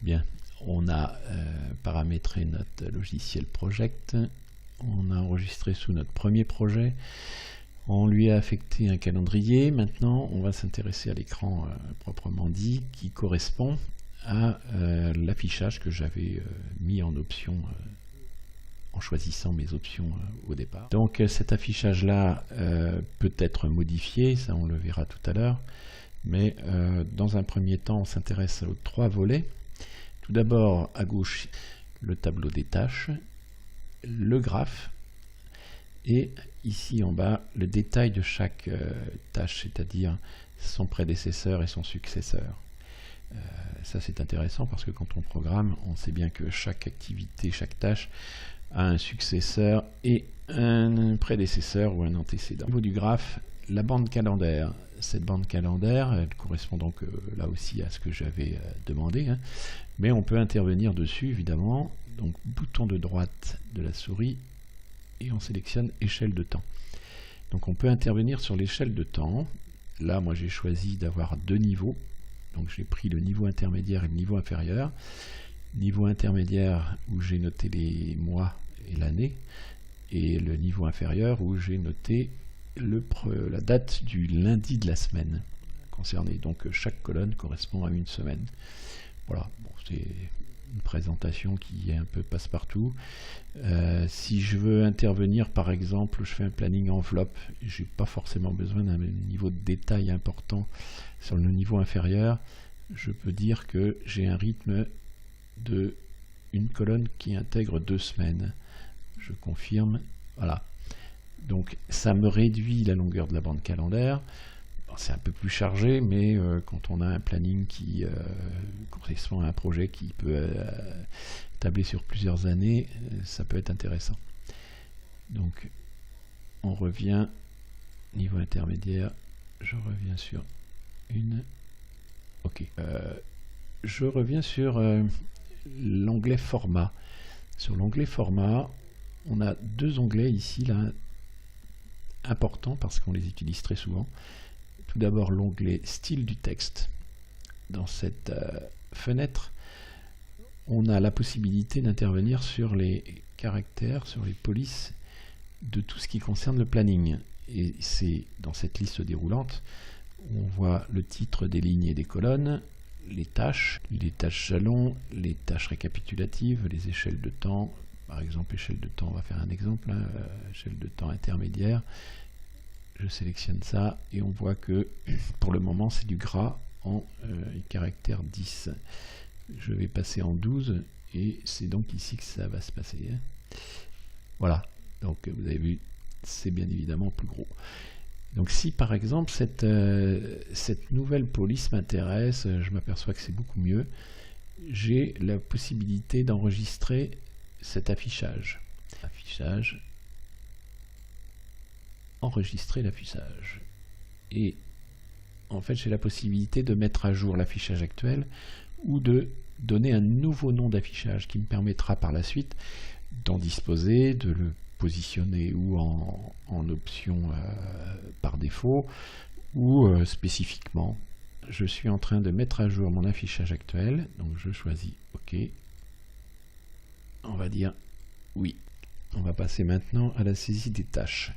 Bien, on a paramétré notre logiciel Project, on a enregistré sous notre premier projet, on lui a affecté un calendrier. Maintenant on va s'intéresser à l'écran proprement dit, qui correspond à l'affichage que j'avais mis en option en choisissant mes options au départ. Donc cet affichage là peut être modifié, ça on le verra tout à l'heure, mais dans un premier temps on s'intéresse aux trois volets. Tout d'abord à gauche le tableau des tâches, le graphe, et ici en bas le détail de chaque tâche, c'est-à-dire son prédécesseur et son successeur. Ça c'est intéressant parce que quand on programme, on sait bien que chaque activité, chaque tâche a un successeur et un prédécesseur ou un antécédent. Au niveau du graphe, la bande calendaire. Cette bande calendaire, elle correspond donc là aussi à ce que j'avais demandé, hein, mais on peut intervenir dessus évidemment. Donc bouton de droite de la souris et on sélectionne échelle de temps. Donc on peut intervenir sur l'échelle de temps. Là moi j'ai choisi d'avoir deux niveaux, donc j'ai pris le niveau intermédiaire et le niveau inférieur. Niveau intermédiaire où j'ai noté les mois et l'année, et le niveau inférieur où j'ai noté la date du lundi de la semaine concernée. Donc chaque colonne correspond à une semaine. Voilà, bon, c'est une présentation qui est un peu passe-partout. Si je veux intervenir, par exemple, je fais un planning enveloppe, j'ai pas forcément besoin d'un niveau de détail important sur le niveau inférieur. Je peux dire que j'ai un rythme de une colonne qui intègre 2 semaines. Je confirme, voilà. Donc ça me réduit la longueur de la bande calendaire. Bon, c'est un peu plus chargé, mais quand on a un planning qui correspond à un projet qui peut tabler sur plusieurs années, ça peut être intéressant. Donc on revient niveau intermédiaire, je reviens sur une. Ok. Je reviens sur l'onglet format. Sur l'onglet format, on a deux onglets ici là importants parce qu'on les utilise très souvent. Tout d'abord l'onglet style du texte. Dans cette fenêtre, on a la possibilité d'intervenir sur les caractères, sur les polices de tout ce qui concerne le planning. Et c'est dans cette liste déroulante où on voit le titre des lignes et des colonnes, les tâches jalons, les tâches récapitulatives, les échelles de temps. Par exemple, échelle de temps, on va faire un exemple, hein, échelle de temps intermédiaire. Je sélectionne ça et on voit que pour le moment c'est du gras en caractère 10. Je vais passer en 12 et c'est donc ici que ça va se passer. Hein. Voilà, donc vous avez vu, c'est bien évidemment plus gros. Donc si par exemple cette nouvelle police m'intéresse, je m'aperçois que c'est beaucoup mieux, j'ai la possibilité d'enregistrer cet affichage. Affichage, enregistrer l'affichage. Et en fait j'ai la possibilité de mettre à jour l'affichage actuel ou de donner un nouveau nom d'affichage qui me permettra par la suite d'en disposer, de le positionner ou en option par défaut ou spécifiquement. Je suis en train de mettre à jour mon affichage actuel, donc je choisis OK. On va dire oui. On va passer maintenant à la saisie des tâches.